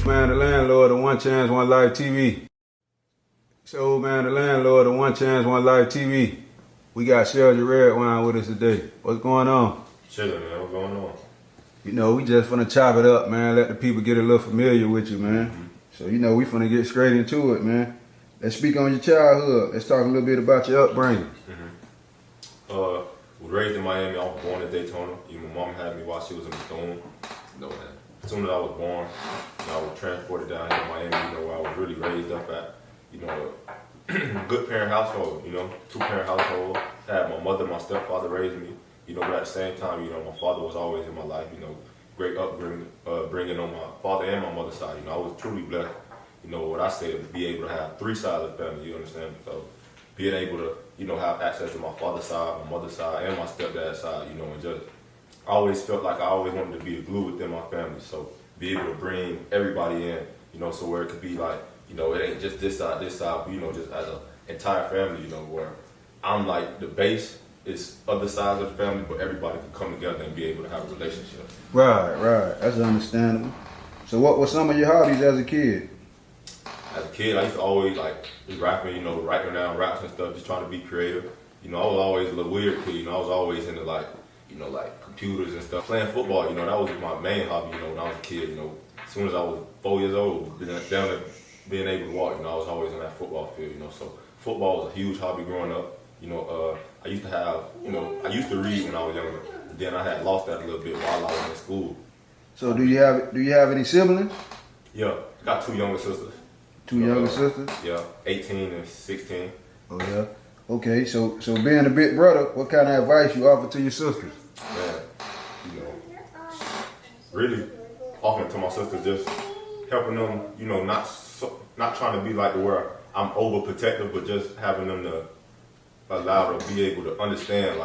Man, the landlord of One Chance, One Life TV. So, man, the landlord of One Chance, One Life TV. We got Sheldrick Redwine with us today. What's going on? Chilling, man. What's going on? You know, we just finna chop it up, man. Let the people get a little familiar with you, man. Mm-hmm. So, you know, we finna get straight into it, man. Let's speak on your childhood. Let's talk a little bit about your upbringing. Was raised in Miami. I was born in Daytona. My mom had me while she was in Bethune. As soon as I was born, I was transported down here to Miami, where I was really raised up at. Good parent household, two-parent household. I had my mother and my stepfather raising me, but at the same time, my father was always in my life, great upbringing, bringing on my father and my mother's side. I was truly blessed, what I say, to be able to have three sides of the family, you understand? So being able to, have access to my father's side, my mother's side, and my stepdad's side, and just, I always felt like I always wanted to be a glue within my family. So be able to bring everybody in, so where it could be like, it ain't just this side, just as an entire family, where I'm like the base, is other sides of the family, but everybody can come together and be able to have a relationship. Right. That's understandable. So what were some of your hobbies as a kid? As a kid, I used to always be rapping, writing down raps and stuff, just trying to be creative. I was always a little weird kid, I was always into like computers and stuff. Playing football, that was my main hobby, when I was a kid, as soon as I was 4 years old, down to being able to walk, I was always on that football field, so football was a huge hobby growing up. I used to have, I used to read when I was younger, but then I had lost that a little bit while I was in school. So do you have any siblings? Yeah, got two younger sisters. Two younger sisters? Yeah, 18 and 16. Oh yeah. Okay, so being a big brother, what kind of advice you offer to your sisters? Man, really offering to my sisters, just helping them, not trying to be like where I'm overprotective, but just having them to allow to be able to understand,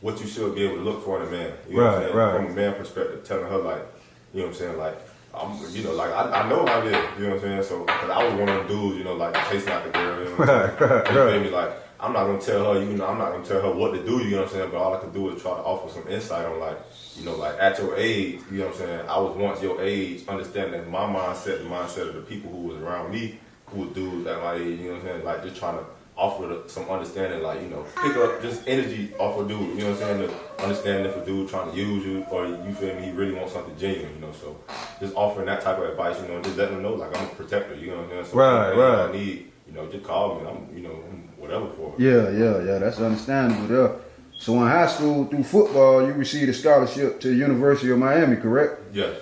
what you should be able to look for in a man. You know what I'm saying? Right. From a man perspective, telling her I know how it is, you know what I'm saying? So, cause I was one of them dudes, chasing out the girl, you know what I'm saying? You feel me? I'm not gonna tell her, I'm not gonna tell her what to do, you know what I'm saying? But all I can do is try to offer some insight on at your age, you know what I'm saying? I was once your age, understanding my mindset, the mindset of the people who was around me, who was dudes at my age, you know what I'm saying? Just trying to offer some understanding, pick up just energy off a dude, you know what I'm saying? To understand if a dude trying to use you, or you feel me, he really wants something genuine, so just offering that type of advice, just letting them know, I'm a protector, you know what I'm saying? So Right. I need, just call me, I'm whatever for it. Yeah, that's understandable there. So in high school, through football, you received a scholarship to the University of Miami, correct? Yes.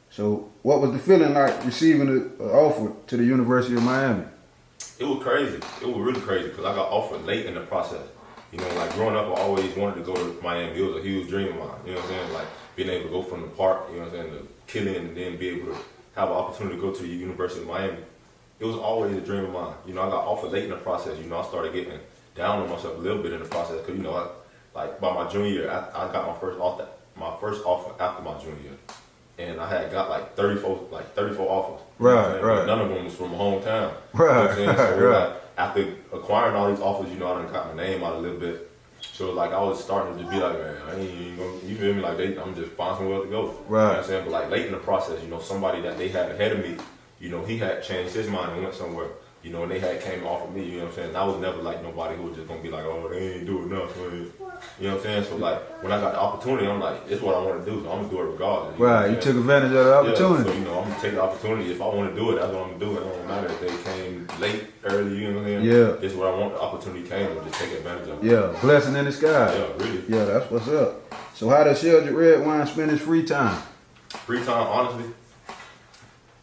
So what was the feeling like receiving an offer to the University of Miami? It was crazy. It was really crazy because I got offered late in the process. Growing up, I always wanted to go to Miami. It was a huge dream of mine. You know what I'm saying? Being able to go from the park, you know what I'm saying, to Killian, and then be able to have an opportunity to go to the University of Miami. It was always a dream of mine. I got offered late in the process. I started getting down on myself a little bit in the process because, by my junior year, I got my first offer after my junior year. And I had got 34 offers. Right. But none of them was from my hometown. Right. You know what I'm saying? So after acquiring all these offers, I done got my name out a little bit. So I was starting to be like, man, I ain't even gonna, you feel me? I'm just finding somewhere to go. Right. You know what I'm saying? But late in the process, somebody that they had ahead of me, he had changed his mind and went somewhere. And they had came off of me, you know what I'm saying? I was never nobody who was just gonna be like, oh, they ain't do enough. You know what I'm saying? So when I got the opportunity, I'm like, it's what I want to do, so I'm gonna do it regardless. Right, you took advantage of the opportunity. Yeah, so I'm gonna take the opportunity. If I want to do it, that's what I'm gonna do. It don't matter if they came late, early, you know what I'm saying? Yeah. It's what I want. The opportunity came, and just take advantage of it. Yeah, blessing in the sky. Yeah, really. Yeah, that's what's up. So how does Sheldrick Redwine spend his free time? Free time, honestly,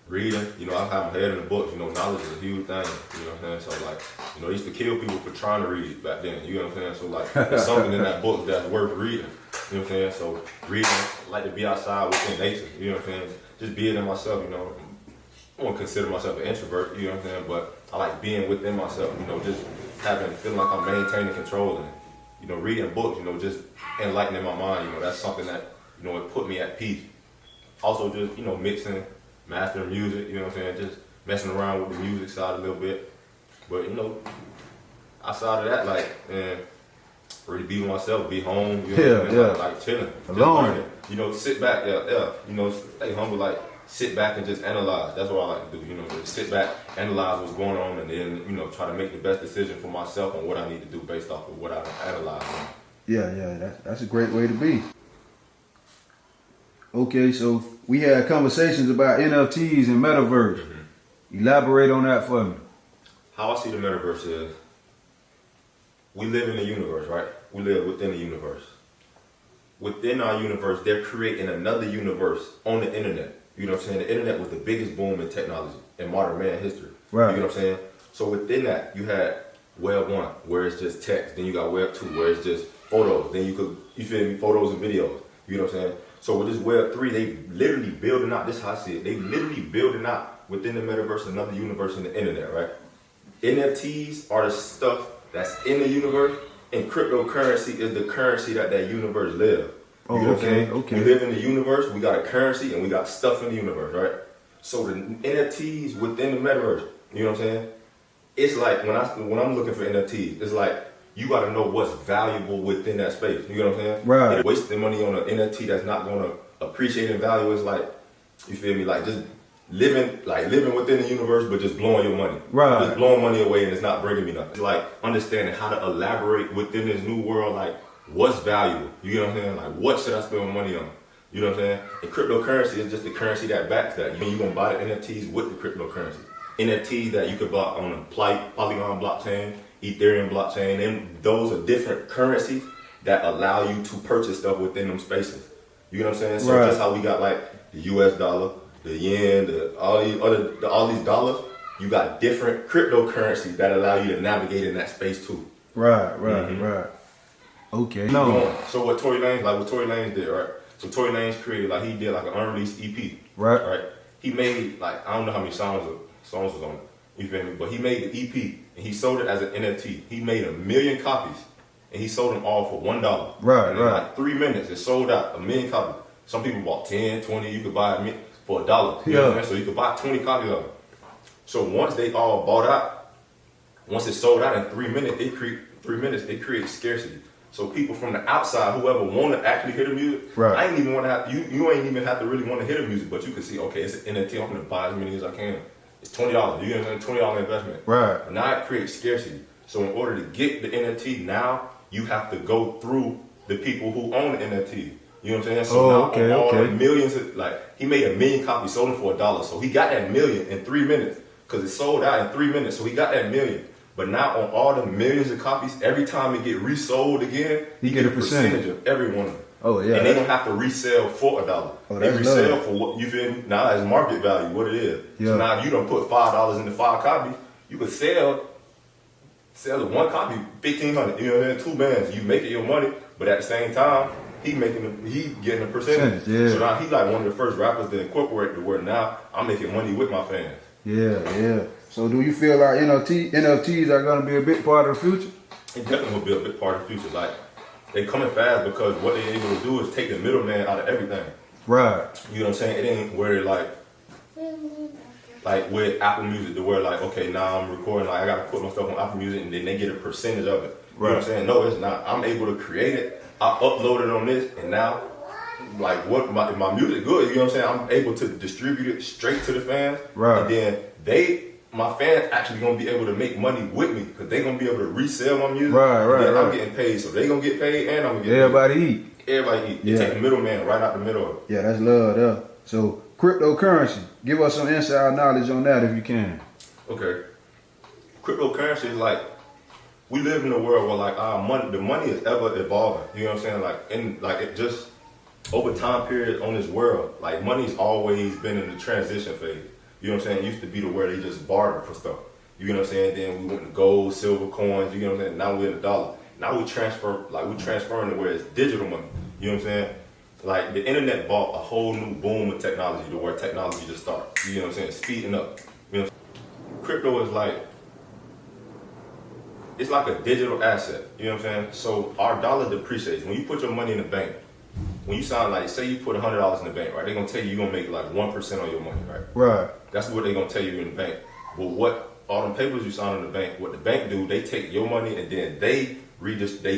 reading, I have my head in the books, knowledge is a huge thing, you know what I'm saying? So I used to kill people for trying to read back then, you know what I'm saying? So there's something in that book that's worth reading, you know what I'm saying? So reading, I like to be outside within nature, you know what I'm saying? Just being in myself, I won't consider myself an introvert, you know what I'm saying? But I like being within myself, just feeling like I'm maintaining control and, reading books, just enlightening my mind, that's something that, it put me at peace. Also just, mastering music, you know what I'm saying? Just messing around with the music side a little bit. But, outside of that, really be with myself, be home, you know what I'm saying? Chilling. Alone. Sit back, stay humble, sit back and just analyze. That's what I like to do. You know, just sit back, analyze what's going on, and then, you know, try to make the best decision for myself on what I need to do based off of what I analyze. Yeah, that's a great way to be. Okay, so we had conversations about NFTs and metaverse. Mm-hmm. Elaborate on that for me. How I see the metaverse is, we live in the universe, right? We live within the universe. Within our universe, they're creating another universe on the internet. You know what I'm saying? The internet was the biggest boom in technology in modern man history. Right. You know what I'm saying? So within that, you had Web 1, where it's just text. Then you got Web 2, where it's just photos. Then you feel me, photos and videos. You know what I'm saying? So with this Web 3, they literally building out, this is how I see it, they literally building out within the metaverse another universe in the internet, right? NFTs are the stuff that's in the universe, and cryptocurrency is the currency that universe lives. Oh, you know okay. We live in the universe, we got a currency, and we got stuff in the universe, right? So the NFTs within the metaverse, you know what I'm saying? It's like, when I'm looking for NFTs, it's like, you got to know what's valuable within that space. You know what I'm saying? Right. And wasting money on an NFT that's not going to appreciate in value is like, you feel me? Like just living within the universe, but just blowing your money. Right. Just blowing money away and it's not bringing me nothing. It's like understanding how to elaborate within this new world, like what's valuable. You know what I'm saying? Like what should I spend my money on? You know what I'm saying? And cryptocurrency is just the currency that backs that. You're going to buy the NFTs with the cryptocurrency. NFTs that you could buy on a Polygon blockchain, Ethereum blockchain, and those are different currencies that allow you to purchase stuff within them spaces. You know what I'm saying? So just how we got like the US dollar, the yen, all these dollars, you got different cryptocurrencies that allow you to navigate in that space too. Right. Okay. No. So what Tory Lanez did, right? So Tory Lanez created, like, he did like an unreleased EP. Right. He made, like, I don't know how many songs was on it. You feel me? But he made the EP and he sold it as an NFT. He made 1 million copies and he sold them all for $1. Right. And in like 3 minutes, it sold out 1 million copies. Some people bought 10, 20. You could buy it for $1. You know what I'm saying? So you could buy 20 copies of it. So once they all bought out, once it sold out in 3 minutes, it creates scarcity. So people from the outside, whoever want to actually hear the music, right. I ain't even want to have you ain't even have to really want to hear the music, but you can see, okay, it's an NFT. I'm gonna buy as many as I can. It's $20. You know what I'm saying? $20 investment. Right. And now it creates scarcity. So in order to get the NFT, now you have to go through the people who own the NFT. You know what I'm saying? So the millions, he made 1 million copies, sold them for $1. So he got that 1 million in 3 minutes because it sold out in 3 minutes. So he got that 1 million. But now on all the millions of copies, every time it get resold again, he get a percentage of every one of them. Oh yeah. And they don't have to resell for $1. Oh, they resell for what you feel me? Now that's market value, what it is. Yeah. So now if you don't put $5 into 5 copies, you could sell the 1 copy $1,500. You know what I'm saying? 2 bands, you making your money, but at the same time, he getting a percentage. Yeah. So now he's like one of the first rappers to incorporate the word. Now I'm making money with my fans. Yeah. So do you feel like NFTs are gonna be a big part of the future? It definitely will be a big part of the future. Like, they coming fast because what they're able to do is take the middleman out of everything. Right. You know what I'm saying? It ain't where like with Apple Music, to where like, okay, now I'm recording, like I gotta put my stuff on Apple Music and then they get a percentage of it. You know what I'm saying? No, it's not. I'm able to create it. I upload it on this, and now, like, if my music good, you know what I'm saying? I'm able to distribute it straight to the fans. Right. And then my fans actually gonna be able to make money with me because they gonna be able to resell my music. Right. I'm getting paid, so they gonna get paid and I'm gonna get Everybody paid. Everybody eat. You take the middleman right out the middle of it. Yeah, that's love there. So cryptocurrency, give us some inside knowledge on that if you can. Okay. Cryptocurrency is like, we live in a world where like the money is ever evolving. You know what I'm saying? It just over time period on this world, like money's always been in the transition phase. You know what I'm saying? It used to be to where they just barter for stuff. You know what I'm saying? Then we went to gold, silver coins. You know what I'm saying? Now we're in the dollar. Now we transferring to where it's digital money. You know what I'm saying? Like the internet brought a whole new boom of technology to where technology just started. You know what I'm saying? Speeding up. You know, crypto is like, it's like a digital asset. You know what I'm saying? So our dollar depreciates. When you put your money in the bank, when you sign, like, say you put $100 in the bank, right? They're gonna tell you're gonna make like 1% on your money, right? Right. That's what they're gonna tell you in the bank. But what all them papers you sign in the bank, what the bank do, they take your money and then they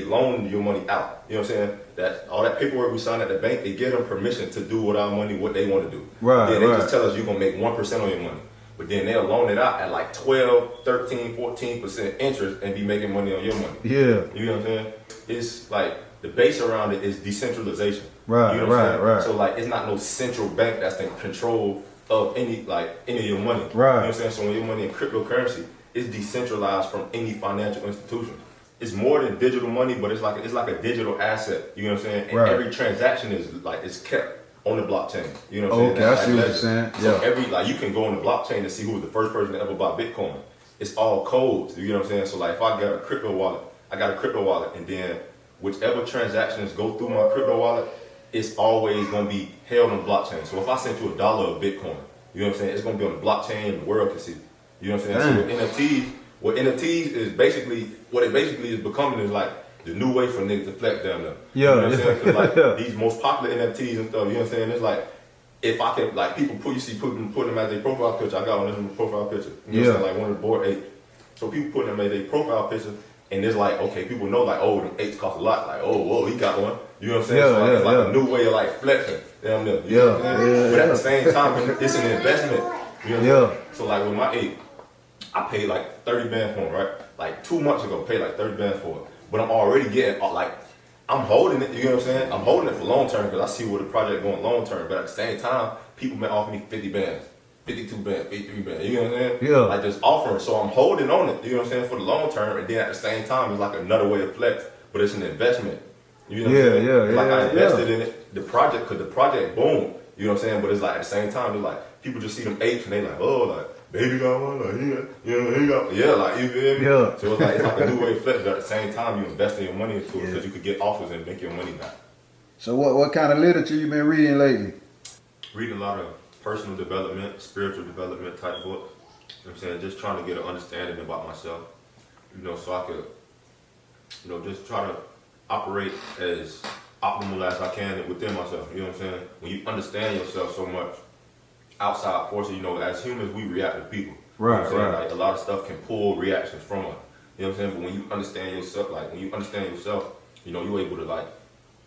loan your money out. You know what I'm saying? that all that paperwork we sign at the bank, they give them permission to do with our money what they want to do. Right, Then they right. just tell us you're gonna make 1% on your money. But then they'll loan it out at like 12, 13, 14% interest and be making money on your money. Yeah. You know what I'm saying? It's like the base around it is decentralization. Right, you know what I'm right, saying? right. So like it's not no central bank that's in control of any of your money. Right. You know what I'm saying? So when your money in cryptocurrency, it's decentralized from any financial institution. It's more than digital money, but it's like a digital asset. You know what I'm saying? And Right. every transaction is like it's kept on the blockchain. You know what I'm Okay, saying? I That's see what like you're saying. So Yeah. every you can go on the blockchain to see who was the first person to ever buy Bitcoin. It's all codes. You know what I'm saying? So like if I got a crypto wallet, and then whichever transactions go through my crypto wallet, it's always gonna be held on the blockchain. So if I sent you $1 of Bitcoin, you know what I'm saying? It's gonna be on the blockchain and the world can see. You know what I'm saying? So with NFTs, what NFTs is basically is becoming is like the new way for niggas to flex down there. Yeah, You know what I'm saying? 'Cause like yeah. these most popular NFTs and stuff, you know what I'm saying? It's like if I can like people put them as their profile picture. I got one of them profile picture. You know what I'm saying? Like one of the board 8. So people put them as their profile picture and it's like, okay, people know like, oh, them 8s cost a lot. Like, oh, whoa, he got one. You know what I'm saying? Yeah, So like, it's like yeah. a new way of like flexing. You know what I'm saying? But at the same time, it's an investment. You know what I'm saying? So like with my 8, I paid like 30 bands for it, right? Like 2 months ago, paid like 30 bands for it. But I'm already getting like, I'm holding it, you know what I'm saying? I'm holding it for long term because I see where the project going long term. But at the same time, people been offering me 50 bands, 52 bands, 53 bands, you know what I'm saying? Yeah. Like just offering. So I'm holding on it, you know what I'm saying, for the long term. And then at the same time, it's like another way of flex, but it's an investment. You know what I'm saying? Like I invested in it, the project, because the project boom, you know what I'm saying? But it's like at the same time, it's like people just see them 8s and they like, oh, like, baby got one, like, he got, yeah, like, you feel me? Yeah. So it's like a new way of flex, but at the same time, you investing your money into it because you could get offers and make your money back. So what kind of literature you been reading lately? Reading a lot of personal development, spiritual development type books. You know what I'm saying? Just trying to get an understanding about myself, you know, so I could, you know, just try to operate as optimal as I can within myself. You know what I'm saying? When you understand yourself so much, outside forces, you know, as humans, we react to people. Right, you know what I'm saying? right. Like a lot of stuff can pull reactions from us. You know what I'm saying? But when you understand yourself, you know, you're able to like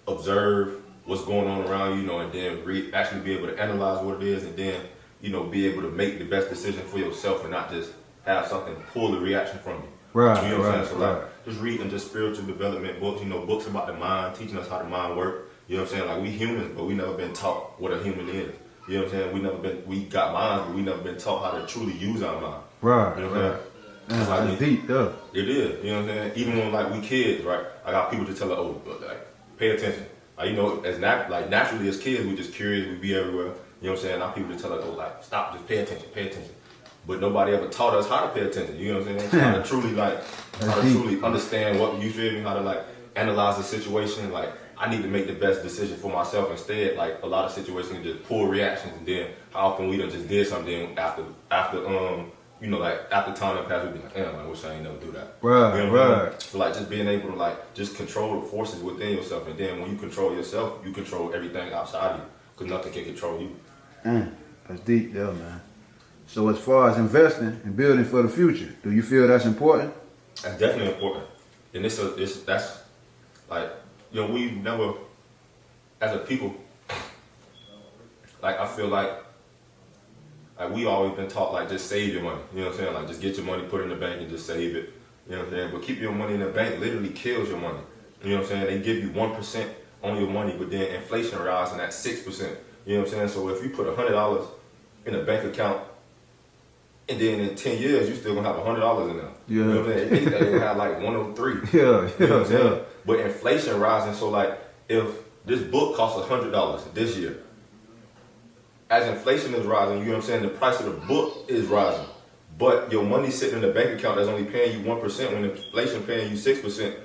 observe what's going on around you, you know, and then actually be able to analyze what it is, and then, you know, be able to make the best decision for yourself and not just have something pull the reaction from you. Right, You know what I'm right, saying? So right. like just reading just spiritual development books, you know, books about the mind, teaching us how the mind works. You know what I'm saying? Like we humans, but we never been taught what a human is. You know what I'm saying? We got minds, but we never been taught how to truly use our mind. Right, You know what I'm right. saying? Man, Like, that's deep, though. It is, you know what I'm saying? Even when like we kids, right? I got people just tell us, oh, like, pay attention. Like, you know, naturally as kids, we just curious, we be everywhere. You know what I'm saying? Now people just tell us, oh, like, stop, just pay attention. But nobody ever taught us how to pay attention. You know what I'm saying? How to truly understand what you feel me, how to like analyze the situation. Like, I need to make the best decision for myself. Instead, like a lot of situations just pull reactions, and then how often we done just did something after you know, like after time that passed, we be like, damn, I wish I ain't never do that. Right, You know what I mean? right. So like just being able to like just control the forces within yourself, and then when you control yourself, you control everything outside of you, because nothing can control you. That's deep, there, man. So as far as investing and building for the future, do you feel that's important? That's definitely important, and that's like, you know, we never, as a people, like I feel like we always been taught like just save your money. You know what I'm saying? Like just get your money, put it in the bank, and just save it. You know what I'm saying? But keep your money in the bank literally kills your money. You know what I'm saying? They give you 1% on your money, but then inflation rising at 6%. You know what I'm saying? So if you put $100 in a bank account, and then in 10 years, you still gonna have $100 in there. Yeah. You know what I'm saying? If anything, you're gonna have like 103. Yeah, You know what I'm yeah. saying? But inflation rising, so like if this book costs $100 this year, as inflation is rising, you know what I'm saying, the price of the book is rising. But your money sitting in the bank account that's only paying you 1%, when inflation paying you 6%,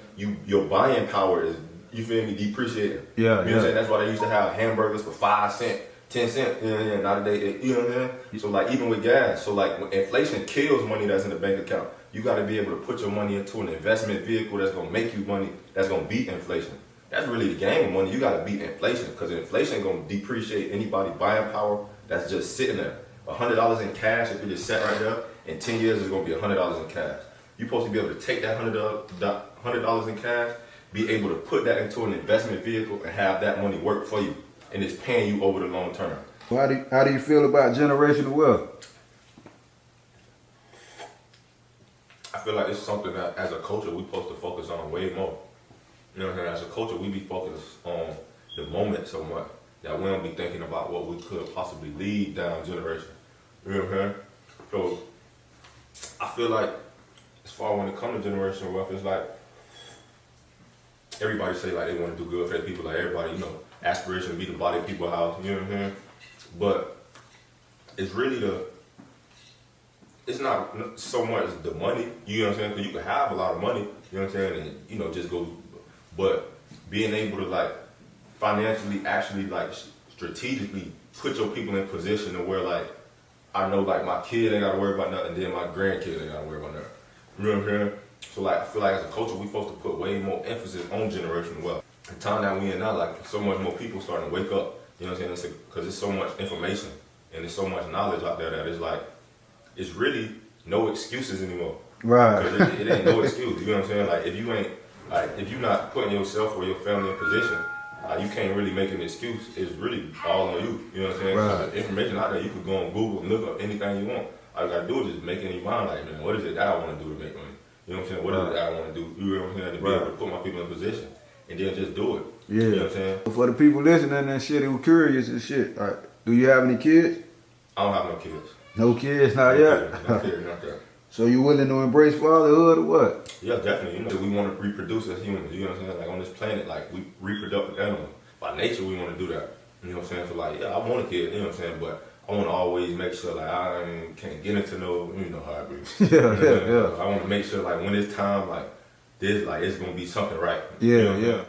your buying power is, you feel me, depreciating. Yeah, You know what yeah. I'm saying? That's why they used to have hamburgers for 5 cents, 10 cents. Nowadays, you know what I'm saying? So like even with gas, so like when inflation kills money that's in the bank account, you got to be able to put your money into an investment vehicle that's going to make you money, that's going to beat inflation. That's really the game of money. You got to beat inflation, because inflation going to depreciate anybody buying power that's just sitting there. $100 in cash, if it just sat right there, in 10 years it's going to be $100 in cash. You're supposed to be able to take that $100 in cash be able to put that into an investment vehicle and have that money work for you, and it's paying you over the long term. How do you feel about generational wealth? I feel like it's something that as a culture we're supposed to focus on way more. You know what I'm saying? As a culture, we be focused on the moment so much that we don't be thinking about what we could possibly lead down generation. You know what I'm saying? So I feel like as far when it comes to generational wealth, it's like everybody say like they want to do good for their people, like everybody, you know, aspiration to be the body of people's house, you know what I'm saying? But it's really it's not so much the money, you know what I'm saying? Because you can have a lot of money, you know what I'm saying, and, you know, just go, but being able to like financially, actually like strategically put your people in position to where like, I know like my kid ain't got to worry about nothing, then my grandkid ain't got to worry about nothing. You know what I'm saying? So like, I feel like as a culture, we're supposed to put way more emphasis on generational wealth. The time that we in now, like so much more people starting to wake up, you know what I'm saying? Because there's so much information and there's so much knowledge out there that it's like, it's really no excuses anymore. Right. Because it ain't no excuse, you know what I'm saying? Like if you ain't, like if you're not putting yourself or your family in position, you can't really make an excuse. It's really all on you, you know what I'm saying? Right. The information out there, you can go on Google and look up anything you want. All you gotta do is just make it in your mind like, man, what is it that I want to do to make money? You know what I'm saying? What is it that I want to do? You know what I'm saying? To be able to put my people in position and then just do it. Yeah. You know what I'm saying? For the people listening and shit who curious and shit, like, do you have any kids? I don't have no kids. No kids, not yet. No kids, not yet. So you willing to embrace fatherhood or what? Yeah, definitely. You know, we want to reproduce as humans. You know what I'm saying? Like on this planet, like we reproductive animals. By nature, we want to do that. You know what I'm saying? So like, yeah, I want a kid. You know what I'm saying? But I want to always make sure like I can't get into no, you know how I be. Yeah. I want to make sure like when it's time, like this, like it's gonna be something right. Yeah, you know what yeah.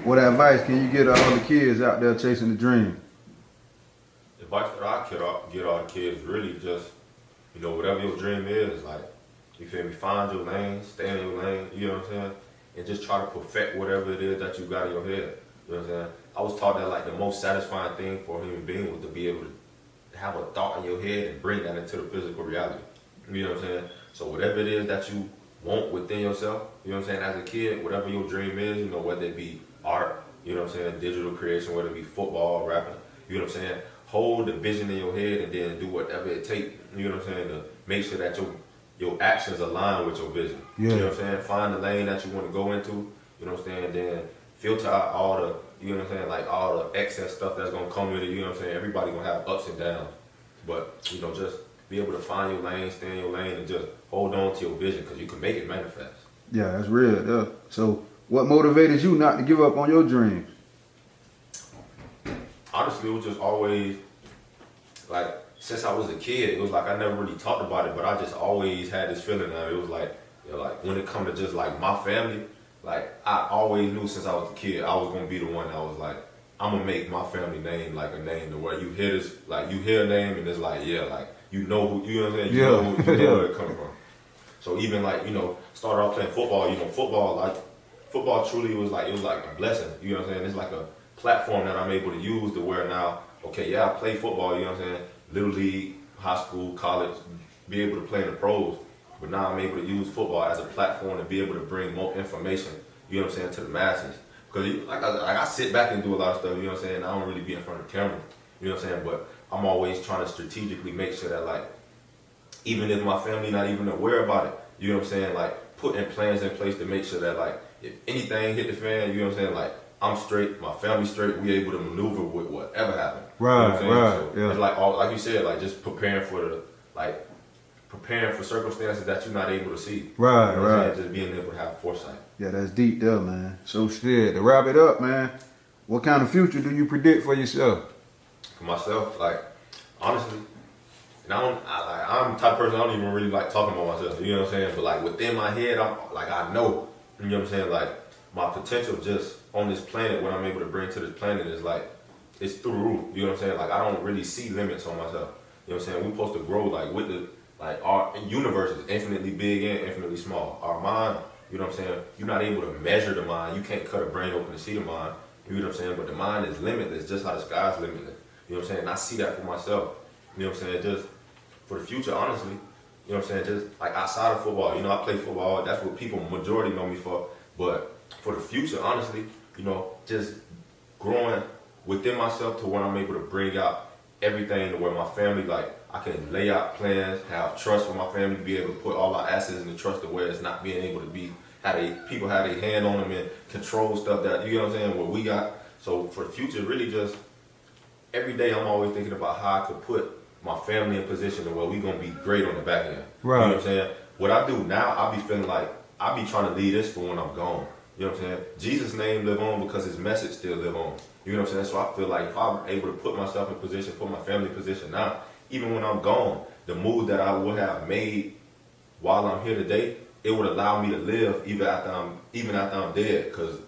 What advice can you get all the kids out there chasing the dream? Advice that I get all the kids really just, you know, whatever your dream is, like, you feel me, find your lane, stay in your lane, you know what I'm saying? And just try to perfect whatever it is that you got in your head. You know what I'm saying? I was taught that like the most satisfying thing for a human being was to be able to have a thought in your head and bring that into the physical reality. You know what I'm saying? So whatever it is that you want within yourself, you know what I'm saying, as a kid, whatever your dream is, you know, whether it be art, you know what I'm saying, digital creation, whether it be football, rapping, you know what I'm saying? Hold the vision in your head and then do whatever it takes, you know what I'm saying, to make sure that your actions align with your vision. Yeah. You know what I'm saying? Find the lane that you want to go into, you know what I'm saying, then filter out all the, you know what I'm saying, like all the excess stuff that's gonna come with it, you know what I'm saying? Everybody gonna have ups and downs. But, you know, just be able to find your lane, stay in your lane, and just hold on to your vision because you can make it manifest. Yeah, that's real. Yeah. So what motivated you not to give up on your dreams? Honestly, it was just always, like, since I was a kid, it was like I never really talked about it, but I just always had this feeling that it was like, you know, like when it come to just like my family, like I always knew since I was a kid, I was gonna be the one that was like, I'm gonna make my family name like a name to where you hear this, like you hear a name and it's like, yeah, like you know who, you know what I'm saying? You know where it comes from. So even like, you know, started off playing football, you know, football truly was like, it was like a blessing, you know what I'm saying? It's like a platform that I'm able to use to where now, okay, yeah, I play football, you know what I'm saying? Little league, high school, college, be able to play in the pros. But now I'm able to use football as a platform to be able to bring more information, you know what I'm saying, to the masses. Because like I sit back and do a lot of stuff, you know what I'm saying? I don't really be in front of the camera, you know what I'm saying? But I'm always trying to strategically make sure that like, even if my family not even aware about it, you know what I'm saying? Like putting plans in place to make sure that like, if anything hit the fan, you know what I'm saying? Like I'm straight, my family's straight, we able to maneuver with whatever happened. Right, you know right. So yeah. it's like all, like you said, like just preparing for circumstances that you're not able to see. Right, you know what I'm right. saying? Just being able to have foresight. Yeah, that's deep there, man. So shit, to wrap it up, man, what kind of future do you predict for yourself? For myself, like honestly, and I'm the type of person I don't even really like talking about myself. You know what I'm saying? But like within my head, I'm like I know. You know what I'm saying? Like my potential just on this planet, what I'm able to bring to this planet is like it's through the roof. You know what I'm saying? Like I don't really see limits on myself. You know what I'm saying? We're supposed to grow like with the like our universe is infinitely big and infinitely small. Our mind, you know what I'm saying? You're not able to measure the mind. You can't cut a brain open to see the mind. You know what I'm saying? But the mind is limitless, just how the sky's limitless. You know what I'm saying? And I see that for myself. You know what I'm saying? Just for the future, honestly. You know what I'm saying? Just like outside of football, you know, I play football. That's what people majority know me for. But for the future, honestly, you know, just growing within myself to where I'm able to bring out everything to where my family, like, I can lay out plans, have trust with my family, be able to put all our assets in the trust to where it's not being able to be, people have their hand on them and control stuff that, you know what I'm saying, what we got. So for the future, really just, every day I'm always thinking about how I could put my family in position to where we gonna be great on the back end. Right. You know what I'm saying? What I do now, I be feeling like, I be trying to leave this for when I'm gone. You know what I'm saying? Jesus' name live on because his message still live on. You know what I'm saying? So I feel like if I'm able to put myself in position, put my family in position now, even when I'm gone, the move that I would have made while I'm here today, it would allow me to live even after I'm dead, because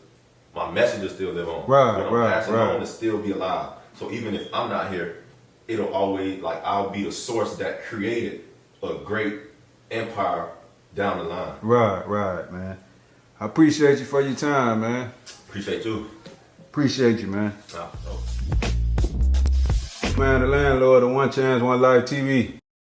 my message will still live on. Right, what I'm passing on to still be alive. So even if I'm not here, it'll always, like, I'll be the source that created a great empire down the line. Right, man. I appreciate you for your time, man. Appreciate you. Appreciate you, man. Oh. Man, the landlord of One Chance, One Life TV.